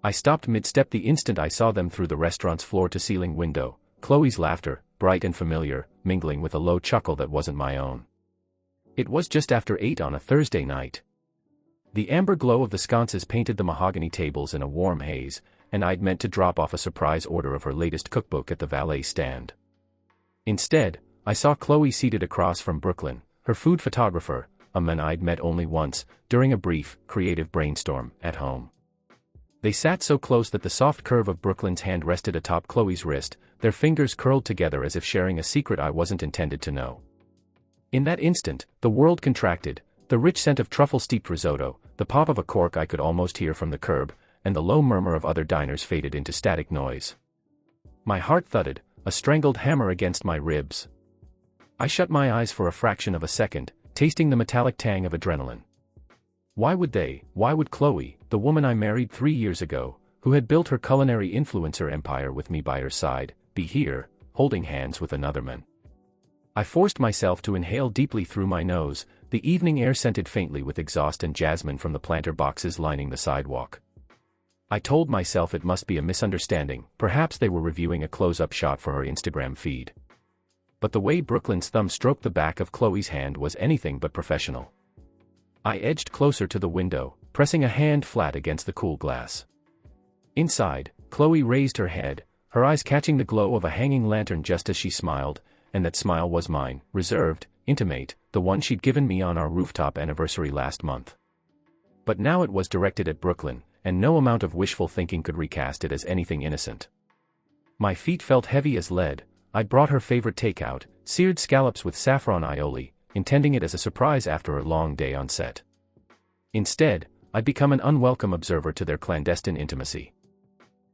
I stopped mid-step the instant I saw them through the restaurant's floor-to-ceiling window, Chloe's laughter, bright and familiar, mingling with a low chuckle that wasn't my own. It was just after 8 on a Thursday night. The amber glow of the sconces painted the mahogany tables in a warm haze, and I'd meant to drop off a surprise order of her latest cookbook at the valet stand. Instead, I saw Chloe seated across from Brooklyn, her food photographer, a man I'd met only once, during a brief, creative brainstorm, at home. They sat so close that the soft curve of Brooklyn's hand rested atop Chloe's wrist, their fingers curled together as if sharing a secret I wasn't intended to know. In that instant, the world contracted, the rich scent of truffle-steeped risotto, the pop of a cork I could almost hear from the curb, and the low murmur of other diners faded into static noise. My heart thudded, a strangled hammer against my ribs. I shut my eyes for a fraction of a second, tasting the metallic tang of adrenaline. Why would Chloe, the woman I married 3 years ago, who had built her culinary influencer empire with me by her side, be here, holding hands with another man? I forced myself to inhale deeply through my nose, the evening air scented faintly with exhaust and jasmine from the planter boxes lining the sidewalk. I told myself it must be a misunderstanding, perhaps they were reviewing a close-up shot for her Instagram feed. But the way Brooklyn's thumb stroked the back of Chloe's hand was anything but professional. I edged closer to the window, pressing a hand flat against the cool glass. Inside, Chloe raised her head, her eyes catching the glow of a hanging lantern just as she smiled, and that smile was mine, reserved, intimate, the one she'd given me on our rooftop anniversary last month. But now it was directed at Brooklyn, and no amount of wishful thinking could recast it as anything innocent. My feet felt heavy as lead. I'd brought her favorite takeout, seared scallops with saffron aioli, intending it as a surprise after a long day on set. Instead, I'd become an unwelcome observer to their clandestine intimacy.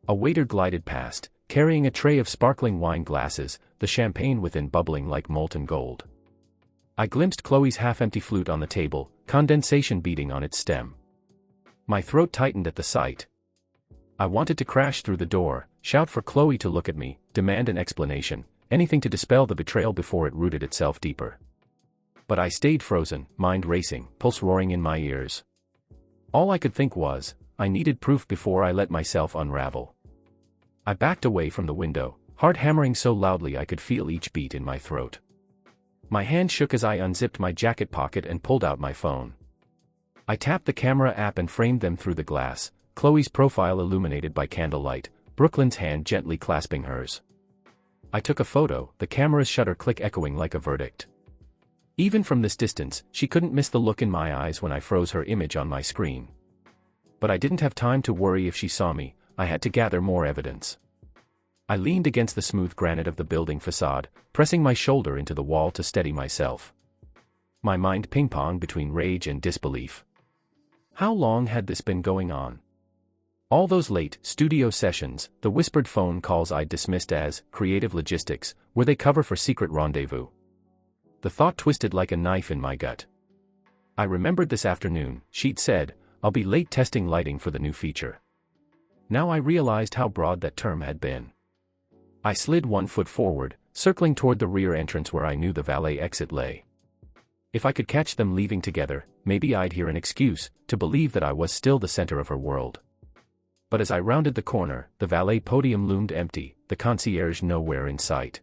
A waiter glided past, carrying a tray of sparkling wine glasses, the champagne within bubbling like molten gold. I glimpsed Chloe's half-empty flute on the table, condensation beating on its stem. My throat tightened at the sight. I wanted to crash through the door, shout for Chloe to look at me, demand an explanation, anything to dispel the betrayal before it rooted itself deeper. But I stayed frozen, mind racing, pulse roaring in my ears. All I could think was, I needed proof before I let myself unravel. I backed away from the window, heart hammering so loudly I could feel each beat in my throat. My hand shook as I unzipped my jacket pocket and pulled out my phone. I tapped the camera app and framed them through the glass, Chloe's profile illuminated by candlelight, Brooklyn's hand gently clasping hers. I took a photo, the camera's shutter click echoing like a verdict. Even from this distance, she couldn't miss the look in my eyes when I froze her image on my screen. But I didn't have time to worry if she saw me, I had to gather more evidence. I leaned against the smooth granite of the building facade, pressing my shoulder into the wall to steady myself. My mind ping-ponged between rage and disbelief. How long had this been going on? All those late, studio sessions, the whispered phone calls I'd dismissed as creative logistics, were they cover for secret rendezvous? The thought twisted like a knife in my gut. I remembered this afternoon, she'd said, I'll be late testing lighting for the new feature. Now I realized how broad that term had been. I slid 1 foot forward, circling toward the rear entrance where I knew the valet exit lay. If I could catch them leaving together, maybe I'd hear an excuse to believe that I was still the center of her world. But as I rounded the corner, the valet podium loomed empty, the concierge nowhere in sight.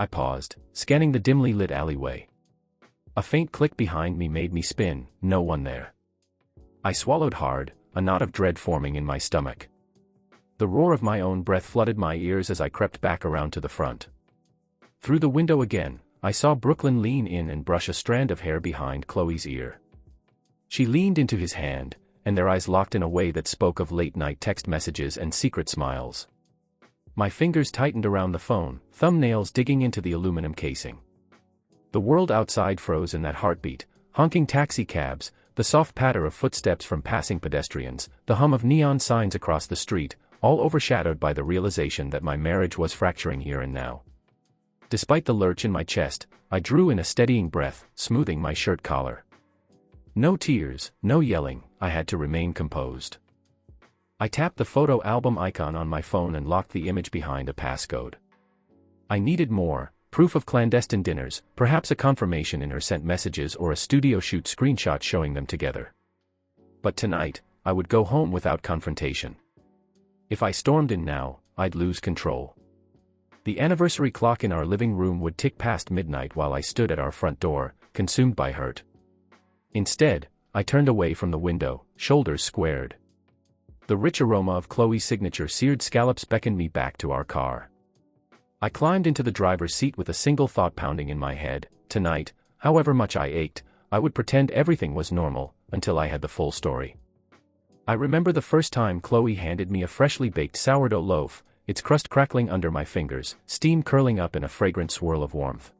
I paused, scanning the dimly lit alleyway. A faint click behind me made me spin, no one there. I swallowed hard, a knot of dread forming in my stomach. The roar of my own breath flooded my ears as I crept back around to the front. Through the window again, I saw Brooklyn lean in and brush a strand of hair behind Chloe's ear. She leaned into his hand, and their eyes locked in a way that spoke of late-night text messages and secret smiles. My fingers tightened around the phone, thumbnails digging into the aluminum casing. The world outside froze in that heartbeat, honking taxi cabs, the soft patter of footsteps from passing pedestrians, the hum of neon signs across the street, all overshadowed by the realization that my marriage was fracturing here and now. Despite the lurch in my chest, I drew in a steadying breath, smoothing my shirt collar. No tears, no yelling, I had to remain composed. I tapped the photo album icon on my phone and locked the image behind a passcode. I needed more, proof of clandestine dinners, perhaps a confirmation in her sent messages or a studio shoot screenshot showing them together. But tonight, I would go home without confrontation. If I stormed in now, I'd lose control. The anniversary clock in our living room would tick past midnight while I stood at our front door, consumed by hurt. Instead, I turned away from the window, shoulders squared. The rich aroma of Chloe's signature seared scallops beckoned me back to our car. I climbed into the driver's seat with a single thought pounding in my head: tonight, however much I ached, I would pretend everything was normal, until I had the full story. I remember the first time Chloe handed me a freshly baked sourdough loaf, its crust crackling under my fingers, steam curling up in a fragrant swirl of warmth.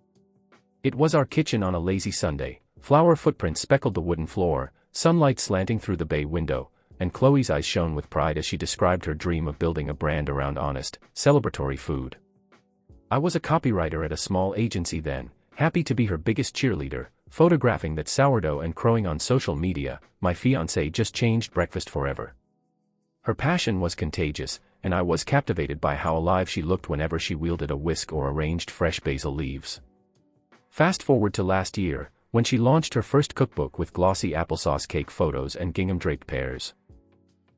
It was our kitchen on a lazy Sunday. Flour footprints speckled the wooden floor, sunlight slanting through the bay window, and Chloe's eyes shone with pride as she described her dream of building a brand around honest, celebratory food. I was a copywriter at a small agency then, happy to be her biggest cheerleader, photographing that sourdough and crowing on social media. My fiancée just changed breakfast forever. Her passion was contagious, and I was captivated by how alive she looked whenever she wielded a whisk or arranged fresh basil leaves. Fast forward to last year, when she launched her first cookbook with glossy applesauce cake photos and gingham-draped pears.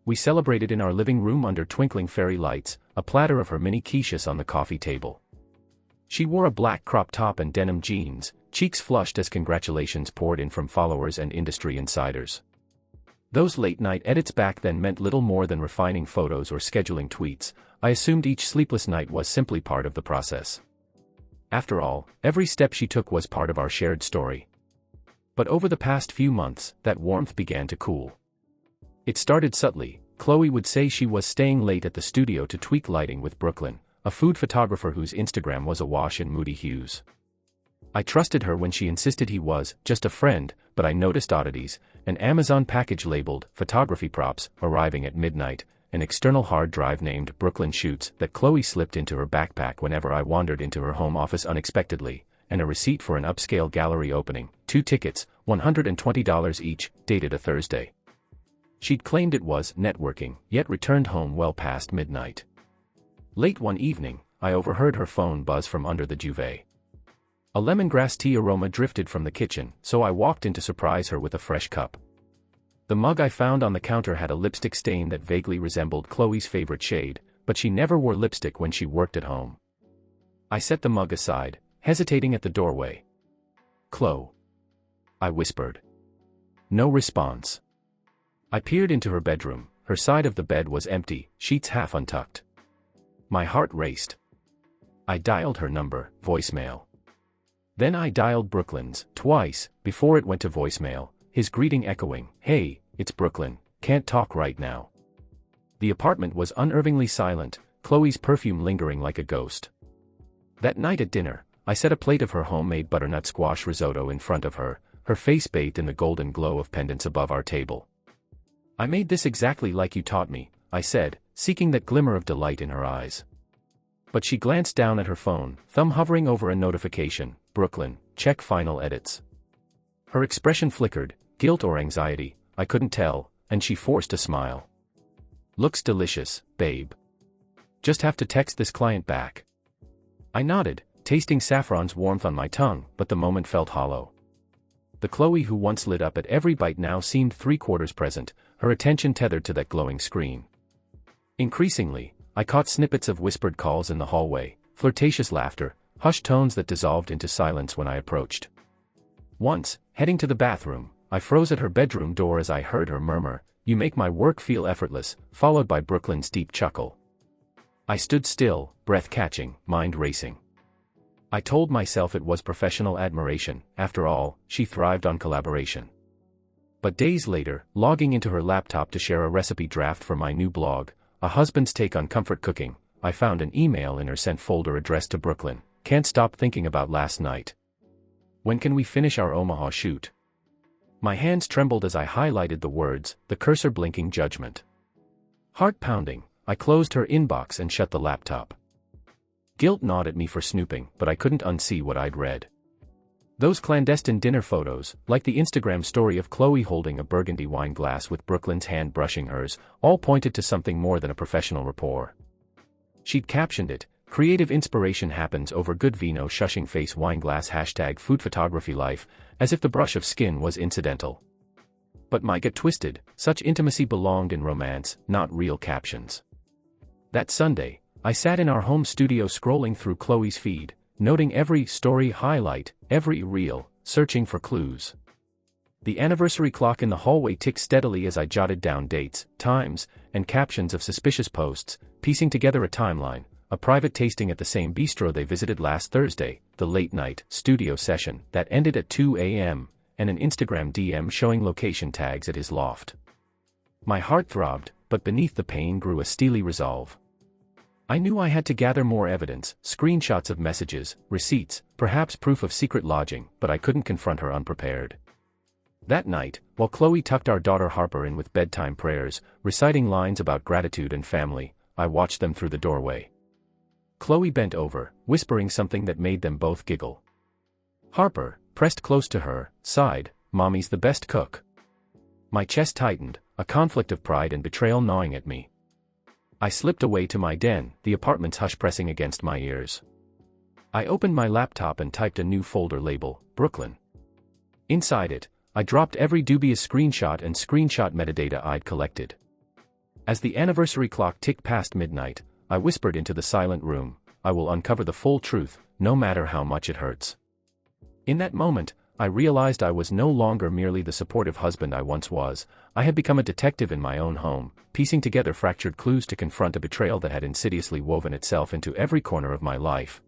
We celebrated in our living room under twinkling fairy lights, a platter of her mini quiches on the coffee table. She wore a black crop top and denim jeans, cheeks flushed as congratulations poured in from followers and industry insiders. Those late-night edits back then meant little more than refining photos or scheduling tweets. I assumed each sleepless night was simply part of the process. After all, every step she took was part of our shared story. But over the past few months, that warmth began to cool. It started subtly. Chloe would say she was staying late at the studio to tweak lighting with Brooklyn, a food photographer whose Instagram was awash in moody hues. I trusted her when she insisted he was just a friend, but I noticed oddities: an Amazon package labeled photography props arriving at midnight, an external hard drive named Brooklyn Shoots that Chloe slipped into her backpack whenever I wandered into her home office unexpectedly, and a receipt for an upscale gallery opening, 2 tickets, $120 each, dated a Thursday. She'd claimed it was networking, yet returned home well past midnight. Late one evening, I overheard her phone buzz from under the duvet. A lemongrass tea aroma drifted from the kitchen, so I walked in to surprise her with a fresh cup. The mug I found on the counter had a lipstick stain that vaguely resembled Chloe's favorite shade, but she never wore lipstick when she worked at home. I set the mug aside, hesitating at the doorway. "Chloe," I whispered. No response. I peered into her bedroom. Her side of the bed was empty, sheets half untucked. My heart raced. I dialed her number, voicemail. Then I dialed Brooklyn's, twice, before it went to voicemail, his greeting echoing, "Hey, it's Brooklyn, can't talk right now." The apartment was unnervingly silent, Chloe's perfume lingering like a ghost. That night at dinner, I set a plate of her homemade butternut squash risotto in front of her, her face bathed in the golden glow of pendants above our table. "I made this exactly like you taught me," I said, seeking that glimmer of delight in her eyes. But she glanced down at her phone, thumb hovering over a notification: "Brooklyn, check final edits." Her expression flickered, guilt or anxiety, I couldn't tell, and she forced a smile. "Looks delicious, babe. Just have to text this client back." I nodded, tasting saffron's warmth on my tongue, but the moment felt hollow. The Chloe who once lit up at every bite now seemed three-quarters present, her attention tethered to that glowing screen. Increasingly, I caught snippets of whispered calls in the hallway, flirtatious laughter, hushed tones that dissolved into silence when I approached. Once, heading to the bathroom, I froze at her bedroom door as I heard her murmur, "You make my work feel effortless," followed by Brooklyn's deep chuckle. I stood still, breath catching, mind racing. I told myself it was professional admiration. After all, she thrived on collaboration. But days later, logging into her laptop to share a recipe draft for my new blog, A Husband's Take on Comfort Cooking, I found an email in her sent folder addressed to Brooklyn. "Can't stop thinking about last night. When can we finish our Omaha shoot?" My hands trembled as I highlighted the words, the cursor blinking judgment. Heart pounding, I closed her inbox and shut the laptop. Guilt gnawed at me for snooping, but I couldn't unsee what I'd read. Those clandestine dinner photos, like the Instagram story of Chloe holding a burgundy wine glass with Brooklyn's hand brushing hers, all pointed to something more than a professional rapport. She'd captioned it, "Creative inspiration happens over good vino, shushing face wineglass #food photography life," as if the brush of skin was incidental. But my gut twisted, such intimacy belonged in romance, not real captions. That Sunday, I sat in our home studio scrolling through Chloe's feed, noting every story highlight, every reel, searching for clues. The anniversary clock in the hallway ticked steadily as I jotted down dates, times, and captions of suspicious posts, piecing together a timeline: a private tasting at the same bistro they visited last Thursday, the late-night studio session that ended at 2 a.m., and an Instagram DM showing location tags at his loft. My heart throbbed, but beneath the pain grew a steely resolve. I knew I had to gather more evidence, screenshots of messages, receipts, perhaps proof of secret lodging, but I couldn't confront her unprepared. That night, while Chloe tucked our daughter Harper in with bedtime prayers, reciting lines about gratitude and family, I watched them through the doorway. Chloe bent over, whispering something that made them both giggle. Harper, pressed close to her, sighed, "Mommy's the best cook." My chest tightened, a conflict of pride and betrayal gnawing at me. I slipped away to my den, the apartment's hush pressing against my ears. I opened my laptop and typed a new folder label, Brooklyn. Inside it, I dropped every dubious screenshot and screenshot metadata I'd collected. As the anniversary clock ticked past midnight, I whispered into the silent room, "I will uncover the full truth, no matter how much it hurts." In that moment, I realized I was no longer merely the supportive husband I once was. I had become a detective in my own home, piecing together fractured clues to confront a betrayal that had insidiously woven itself into every corner of my life.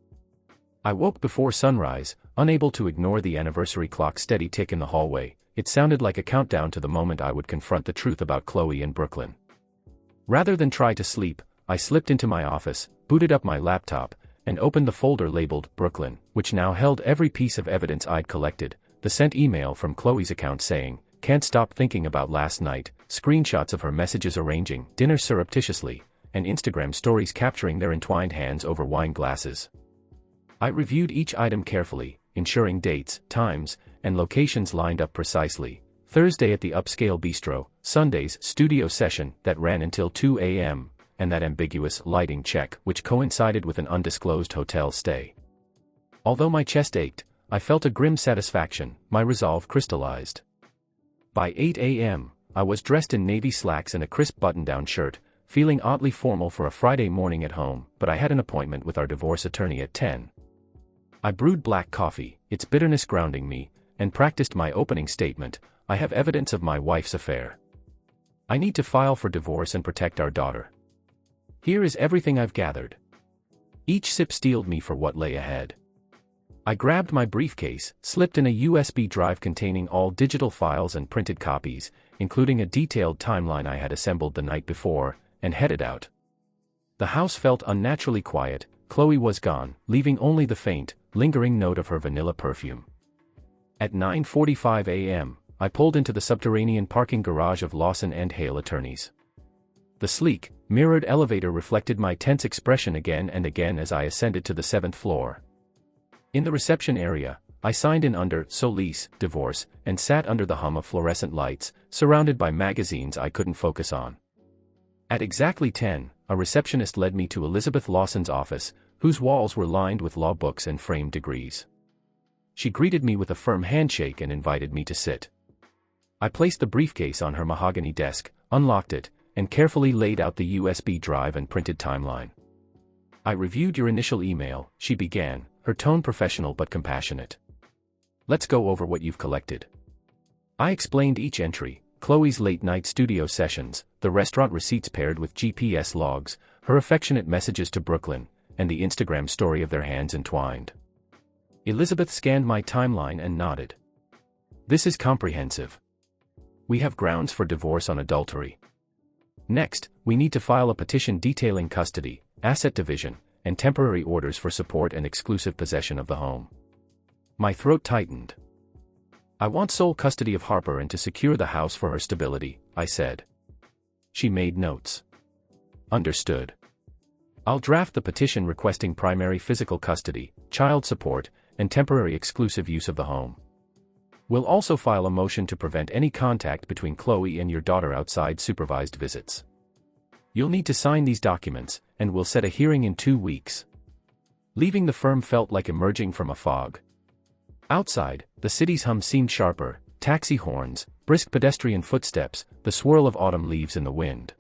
I woke before sunrise, unable to ignore the anniversary clock's steady tick in the hallway. It sounded like a countdown to the moment I would confront the truth about Chloe and Brooklyn. Rather than try to sleep, I slipped into my office, booted up my laptop, and opened the folder labeled Brooklyn, which now held every piece of evidence I'd collected: the sent email from Chloe's account saying, "Can't stop thinking about last night," screenshots of her messages arranging dinner surreptitiously, and Instagram stories capturing their entwined hands over wine glasses. I reviewed each item carefully, ensuring dates, times, and locations lined up precisely. Thursday at the upscale bistro, Sunday's studio session that ran until 2 a.m., and that ambiguous lighting check which coincided with an undisclosed hotel stay. Although my chest ached, I felt a grim satisfaction. My resolve crystallized. By 8 a.m., I was dressed in navy slacks and a crisp button-down shirt, feeling oddly formal for a Friday morning at home, but I had an appointment with our divorce attorney at 10. I brewed black coffee, its bitterness grounding me, and practiced my opening statement: "I have evidence of my wife's affair. I need to file for divorce and protect our daughter. Here is everything I've gathered." Each sip steeled me for what lay ahead. I grabbed my briefcase, slipped in a USB drive containing all digital files and printed copies, including a detailed timeline I had assembled the night before, and headed out. The house felt unnaturally quiet. Chloe was gone, leaving only the faint, lingering note of her vanilla perfume. At 9:45 a.m., I pulled into the subterranean parking garage of Lawson & Hale Attorneys. The sleek, mirrored elevator reflected my tense expression again and again as I ascended to the 7th floor. In the reception area, I signed in under "So Lease, Divorce," and sat under the hum of fluorescent lights, surrounded by magazines I couldn't focus on. At exactly 10, a receptionist led me to Elizabeth Lawson's office, whose walls were lined with law books and framed degrees. She greeted me with a firm handshake and invited me to sit. I placed the briefcase on her mahogany desk, unlocked it, and carefully laid out the USB drive and printed timeline. "I reviewed your initial email," she began, her tone professional but compassionate. "Let's go over what you've collected." I explained each entry: Chloe's late-night studio sessions, the restaurant receipts paired with GPS logs, her affectionate messages to Brooklyn, and the Instagram story of their hands entwined. Elizabeth scanned my timeline and nodded. "This is comprehensive. We have grounds for divorce on adultery. Next, we need to file a petition detailing custody, asset division, and temporary orders for support and exclusive possession of the home." My throat tightened. "I want sole custody of Harper and to secure the house for her stability," I said. She made notes. "Understood. I'll draft the petition requesting primary physical custody, child support, and temporary exclusive use of the home. We'll also file a motion to prevent any contact between Chloe and your daughter outside supervised visits. You'll need to sign these documents, and we'll set a hearing in 2 weeks." Leaving the firm felt like emerging from a fog. Outside, the city's hum seemed sharper: taxi horns, brisk pedestrian footsteps, the swirl of autumn leaves in the wind.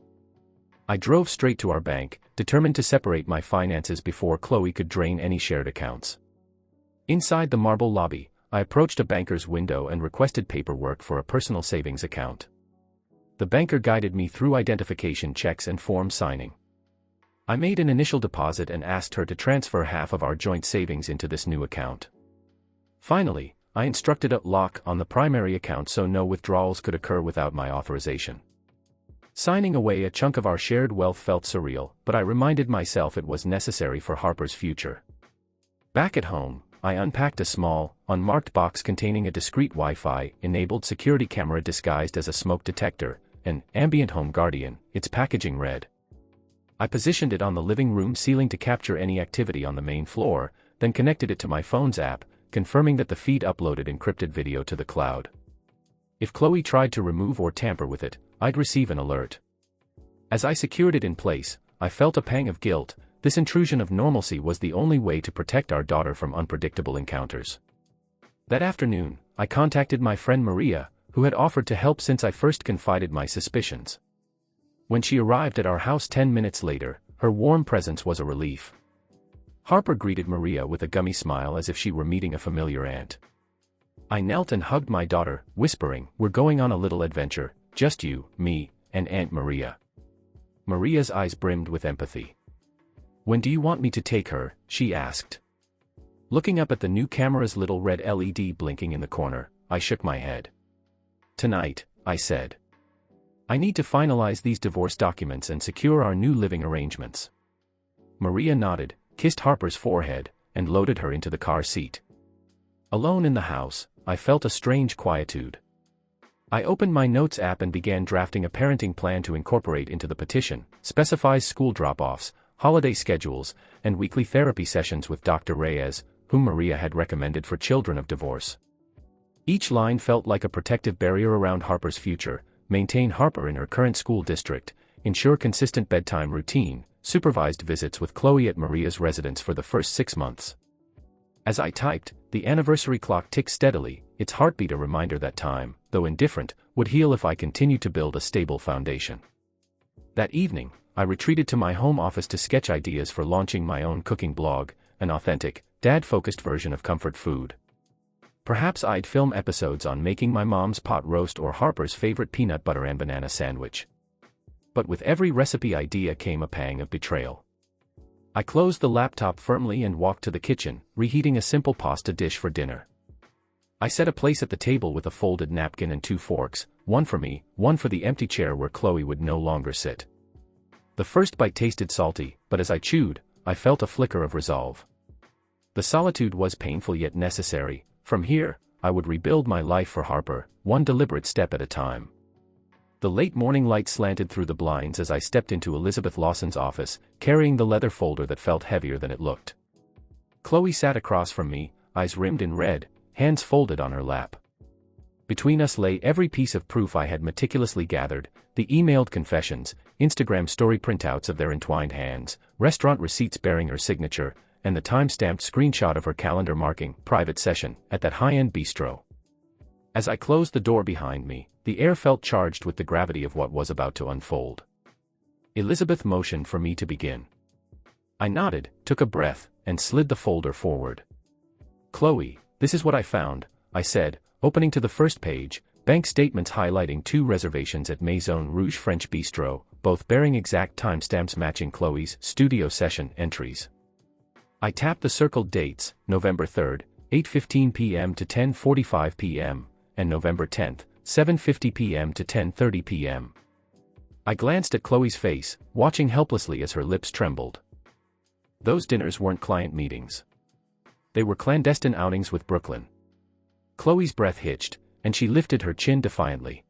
I drove straight to our bank, determined to separate my finances before Chloe could drain any shared accounts. Inside the marble lobby, I approached a banker's window and requested paperwork for a personal savings account. The banker guided me through identification checks and form signing. I made an initial deposit and asked her to transfer half of our joint savings into this new account. Finally, I instructed a lock on the primary account so no withdrawals could occur without my authorization. Signing away a chunk of our shared wealth felt surreal, but I reminded myself it was necessary for Harper's future. Back at home, I unpacked a small, unmarked box containing a discreet Wi-Fi-enabled security camera disguised as a smoke detector, an ambient home guardian. Its packaging read. I positioned it on the living room ceiling to capture any activity on the main floor, then connected it to my phone's app, confirming that the feed uploaded encrypted video to the cloud. If Chloe tried to remove or tamper with it, I'd receive an alert. As I secured it in place, I felt a pang of guilt. This intrusion of normalcy was the only way to protect our daughter from unpredictable encounters. That afternoon, I contacted my friend Maria, who had offered to help since I first confided my suspicions. When she arrived at our house 10 minutes later, her warm presence was a relief. Harper greeted Maria with a gummy smile as if she were meeting a familiar aunt. I knelt and hugged my daughter, whispering, "We're going on a little adventure, just you, me, and Aunt Maria." Maria's eyes brimmed with empathy. "When do you want me to take her?" she asked. Looking up at the new camera's little red LED blinking in the corner, I shook my head. "Tonight," I said. "I need to finalize these divorce documents and secure our new living arrangements." Maria nodded, kissed Harper's forehead, and loaded her into the car seat. Alone in the house, I felt a strange quietude. I opened my notes app and began drafting a parenting plan to incorporate into the petition, specifies school drop-offs, holiday schedules, and weekly therapy sessions with Dr. Reyes, whom Maria had recommended for children of divorce. Each line felt like a protective barrier around Harper's future: maintain Harper in her current school district, ensure consistent bedtime routine, supervised visits with Chloe at Maria's residence for the first 6 months. As I typed, the anniversary clock ticked steadily, its heartbeat a reminder that time, though indifferent, would heal if I continued to build a stable foundation. That evening, I retreated to my home office to sketch ideas for launching my own cooking blog, an authentic, dad-focused version of comfort food. Perhaps I'd film episodes on making my mom's pot roast or Harper's favorite peanut butter and banana sandwich. But with every recipe idea came a pang of betrayal. I closed the laptop firmly and walked to the kitchen, reheating a simple pasta dish for dinner. I set a place at the table with a folded napkin and 2 forks, one for me, one for the empty chair where Chloe would no longer sit. The first bite tasted salty, but as I chewed, I felt a flicker of resolve. The solitude was painful yet necessary. From here, I would rebuild my life for Harper, one deliberate step at a time. The late morning light slanted through the blinds as I stepped into Elizabeth Lawson's office, carrying the leather folder that felt heavier than it looked. Chloe sat across from me, eyes rimmed in red, hands folded on her lap. Between us lay every piece of proof I had meticulously gathered: the emailed confessions, Instagram story printouts of their entwined hands, restaurant receipts bearing her signature, and the time-stamped screenshot of her calendar marking "private session" at that high-end bistro. As I closed the door behind me, the air felt charged with the gravity of what was about to unfold. Elizabeth motioned for me to begin. I nodded, took a breath, and slid the folder forward. "Chloe, this is what I found," I said, opening to the first page, bank statements highlighting 2 reservations at Maison Rouge French Bistro, both bearing exact timestamps matching Chloe's studio session entries. I tapped the circled dates: November 3rd, 8:15 p.m. to 10:45 p.m., and November 10th, 7:50 p.m. to 10:30 p.m. I glanced at Chloe's face, watching helplessly as her lips trembled. Those dinners weren't client meetings. They were clandestine outings with Brooklyn. Chloe's breath hitched, and she lifted her chin defiantly.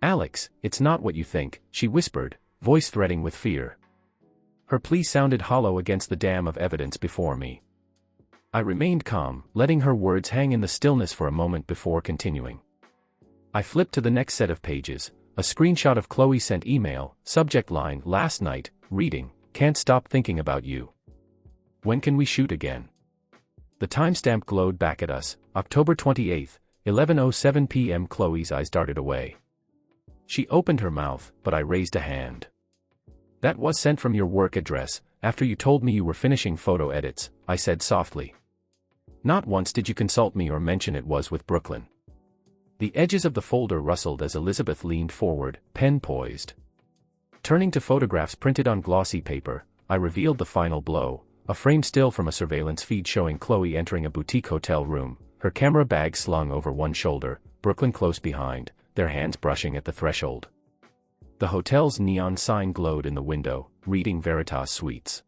"Alex, it's not what you think," she whispered, voice threading with fear. Her plea sounded hollow against the dam of evidence before me. I remained calm, letting her words hang in the stillness for a moment before continuing. I flipped to the next set of pages, a screenshot of Chloe's sent email, subject line: "Last night, reading, can't stop thinking about you. When can we shoot again?" The timestamp glowed back at us, October 28th, 11:07 p.m. Chloe's eyes darted away. She opened her mouth, but I raised a hand. That was sent from your work address, after you told me you were finishing photo edits, I said softly. Not once did you consult me or mention it was with Brooklyn. The edges of the folder rustled as Elizabeth leaned forward, pen poised. Turning to photographs printed on glossy paper, I revealed the final blow, a framed still from a surveillance feed showing Chloe entering a boutique hotel room, her camera bag slung over one shoulder, Brooklyn close behind, their hands brushing at the threshold. The hotel's neon sign glowed in the window, reading Veritas Suites.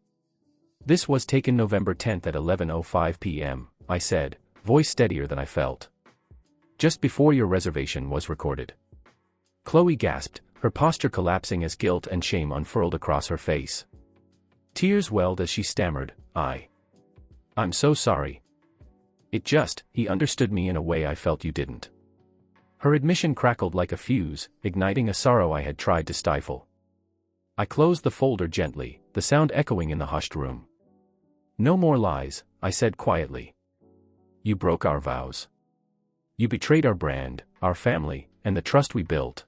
This was taken November 10th at 11:05 p.m., I said, voice steadier than I felt. Just before your reservation was recorded. Chloe gasped, her posture collapsing as guilt and shame unfurled across her face. Tears welled as she stammered, I'm so sorry. He understood me in a way I felt you didn't. Her admission crackled like a fuse, igniting a sorrow I had tried to stifle. I closed the folder gently, the sound echoing in the hushed room. No more lies, I said quietly. You broke our vows. You betrayed our brand, our family, and the trust we built.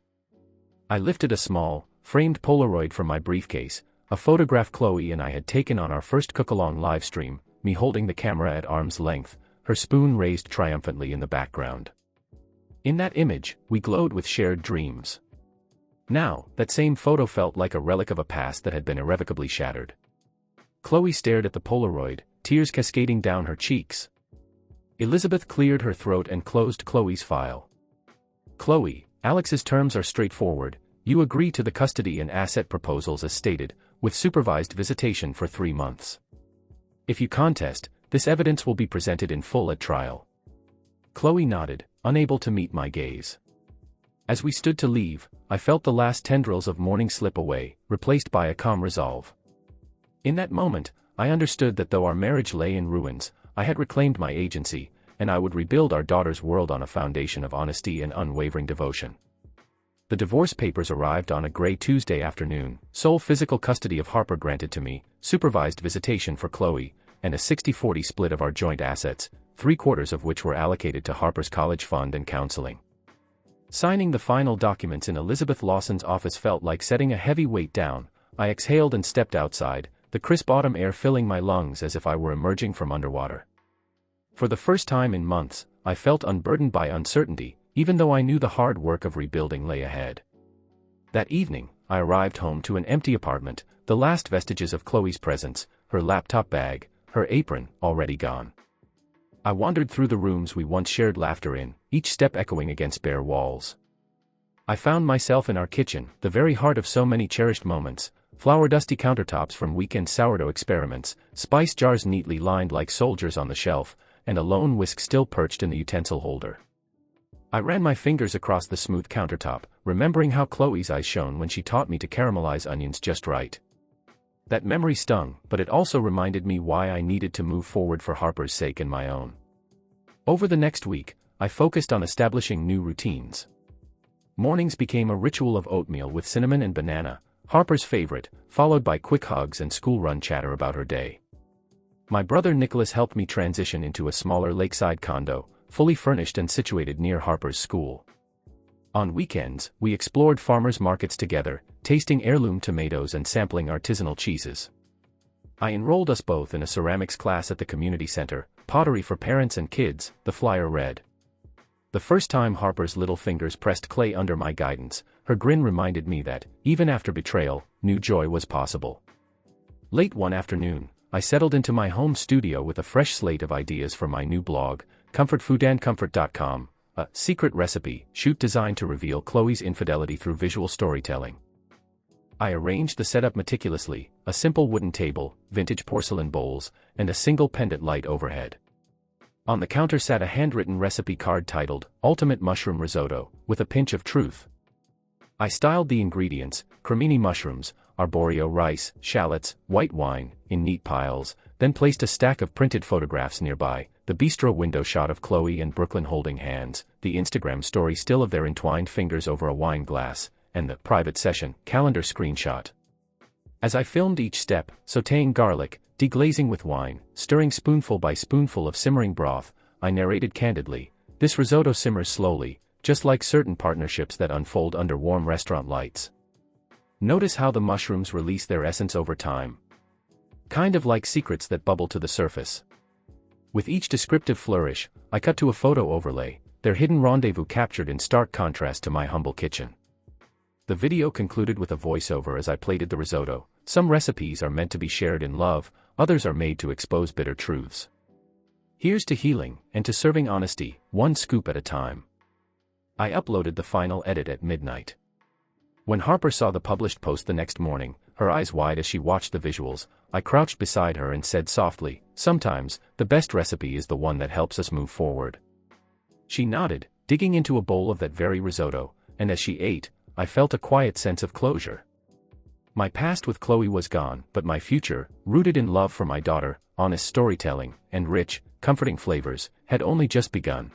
I lifted a small, framed Polaroid from my briefcase, a photograph Chloe and I had taken on our first cook-along livestream, me holding the camera at arm's length, her spoon raised triumphantly in the background. In that image, we glowed with shared dreams. Now, that same photo felt like a relic of a past that had been irrevocably shattered. Chloe stared at the Polaroid, tears cascading down her cheeks. Elizabeth cleared her throat and closed Chloe's file. Chloe, Alex's terms are straightforward. You agree to the custody and asset proposals as stated, with supervised visitation for 3 months. If you contest, this evidence will be presented in full at trial. Chloe nodded, unable to meet my gaze. As we stood to leave, I felt the last tendrils of mourning slip away, replaced by a calm resolve. In that moment, I understood that though our marriage lay in ruins, I had reclaimed my agency, and I would rebuild our daughter's world on a foundation of honesty and unwavering devotion. The divorce papers arrived on a gray Tuesday afternoon, sole physical custody of Harper granted to me, supervised visitation for Chloe, and a 60-40 split of our joint assets, 3/4 of which were allocated to Harper's college fund and counseling. Signing the final documents in Elizabeth Lawson's office felt like setting a heavy weight down. I exhaled and stepped outside, the crisp autumn air filling my lungs as if I were emerging from underwater. For the first time in months, I felt unburdened by uncertainty, even though I knew the hard work of rebuilding lay ahead. That evening, I arrived home to an empty apartment, the last vestiges of Chloe's presence, her laptop bag, her apron, already gone. I wandered through the rooms we once shared laughter in, each step echoing against bare walls. I found myself in our kitchen, the very heart of so many cherished moments, flour-dusty countertops from weekend sourdough experiments, spice jars neatly lined like soldiers on the shelf, and a lone whisk still perched in the utensil holder. I ran my fingers across the smooth countertop, remembering how Chloe's eyes shone when she taught me to caramelize onions just right. That memory stung, but it also reminded me why I needed to move forward for Harper's sake and my own. Over the next week, I focused on establishing new routines. Mornings became a ritual of oatmeal with cinnamon and banana, Harper's favorite, followed by quick hugs and school-run chatter about her day. My brother Nicholas helped me transition into a smaller lakeside condo, fully furnished and situated near Harper's school. On weekends, we explored farmers' markets together, tasting heirloom tomatoes and sampling artisanal cheeses. I enrolled us both in a ceramics class at the community center, pottery for parents and kids, the flyer read. The first time Harper's little fingers pressed clay under my guidance, her grin reminded me that, even after betrayal, new joy was possible. Late one afternoon, I settled into my home studio with a fresh slate of ideas for my new blog, comfortfoodandcomfort.com, a secret recipe shoot designed to reveal Chloe's infidelity through visual storytelling. I arranged the setup meticulously, a simple wooden table, vintage porcelain bowls, and a single pendant light overhead. On the counter sat a handwritten recipe card titled, Ultimate Mushroom Risotto, with a pinch of truth. I styled the ingredients, cremini mushrooms, arborio rice, shallots, white wine, in neat piles, then placed a stack of printed photographs nearby, the bistro window shot of Chloe and Brooklyn holding hands, the Instagram story still of their entwined fingers over a wine glass, and the private session calendar screenshot. As I filmed each step, sautéing garlic, deglazing with wine, stirring spoonful by spoonful of simmering broth, I narrated candidly, this risotto simmers slowly, just like certain partnerships that unfold under warm restaurant lights. Notice how the mushrooms release their essence over time. Kind of like secrets that bubble to the surface. With each descriptive flourish, I cut to a photo overlay, their hidden rendezvous captured in stark contrast to my humble kitchen. The video concluded with a voiceover as I plated the risotto. Some recipes are meant to be shared in love, others are made to expose bitter truths. Here's to healing, and to serving honesty, one scoop at a time. I uploaded the final edit at midnight. When Harper saw the published post the next morning, her eyes wide as she watched the visuals, I crouched beside her and said softly, "Sometimes, the best recipe is the one that helps us move forward." She nodded, digging into a bowl of that very risotto, and as she ate, I felt a quiet sense of closure. My past with Chloe was gone, but my future, rooted in love for my daughter, honest storytelling, and rich, comforting flavors, had only just begun.